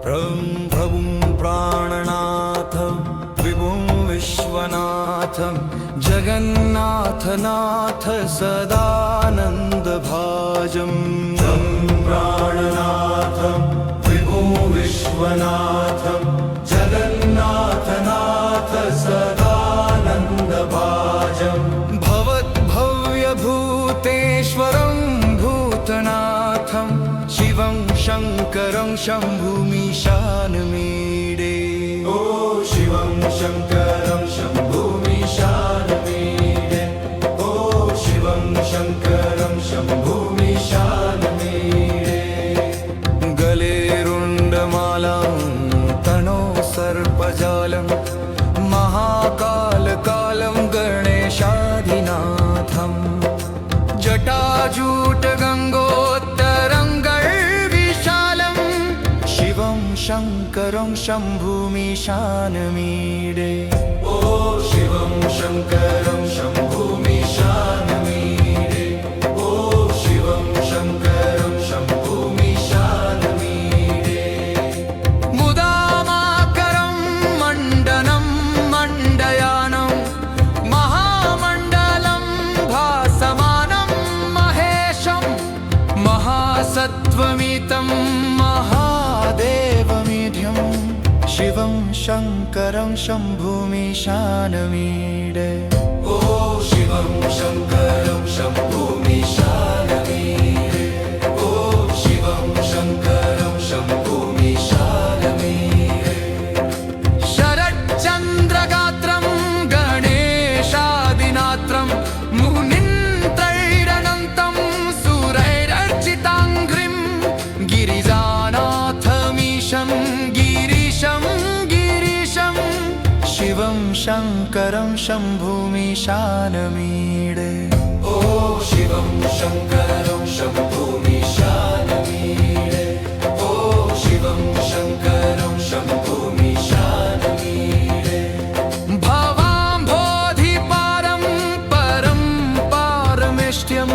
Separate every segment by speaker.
Speaker 1: प्रभुं प्राणनाथं विभुं विश्वनाथं जगन्नाथनाथ सदानन्दभाजं प्राणनाथं विभुं विश्वनाथं जगन्नाथनाथ सदानन्दभाजं भवद्भव्यभूतेश्वरं भूतनाथं शिवं शङ्करं शम्भुमीशानमीडे ओ शिवं शङ्करं शम्भुमीशानमीडे ओ शिवं शङ्करं शम्भुमीशानमीडे गले रुण्डमालां तनो सर्पजालं महाकालकालं गणेशाधिनाथं जटाजूटगङ्गोत्तरङ्गर्विशालं शिवं शङ्करं शम्भुमीशानमीडे ओ शिवं शङ्करं शम्भुमीशानमीडे ओ शिवं शङ्करं शम्भुमीशानमीडे मुदामाकरं मण्डनं मण्डयानं महामण्डलं भासमानं महेशं महासत्त्वमितं महादेवमीड्यं शिवं शङ्करं शम्भुमीशानमीडे ओ शिवं शङ्करं शम्भुमीशानमीडे ओ शिवं शङ्करं शम्भुमीशानमीडे शरच्चन्द्रगात्रं गणेशादिनात्रं मुनिन्त्रैरनन्तं सुरैरर्चिताङ्घ्रिं गिरिजानाथमीशं गिरीशं गिरीशं शिवं शङ्करं शम्भुमीशानमीडे ओ शिवं शङ्करं शम्भुमीशानमीडे ओ शिवं शङ्करं शम्भुमीशानमीडे भवाम्भोधिपारं परं पारमेष्ट्यं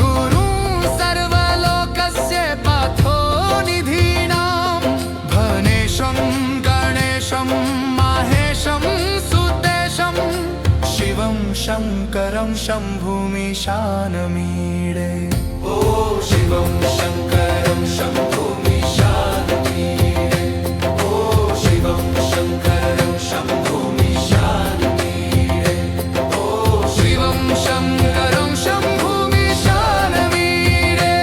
Speaker 1: गुरुं सर्वलोकस्य पथोनिधीनां भनेशं गणेशं माहेशं सुदेशं शिवं शङ्करं शम्भुमीशानमीडे ओ शिवं शङ्करं शम्भुमीशानमीडे ओ शिवं शङ्करं शम्भुमीशानमीडे ओ शिवं शङ्करं शम्भुमीशानमीडे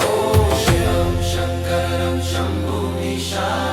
Speaker 1: ओ शिवं शङ्करं शम्भुमीशानमीडे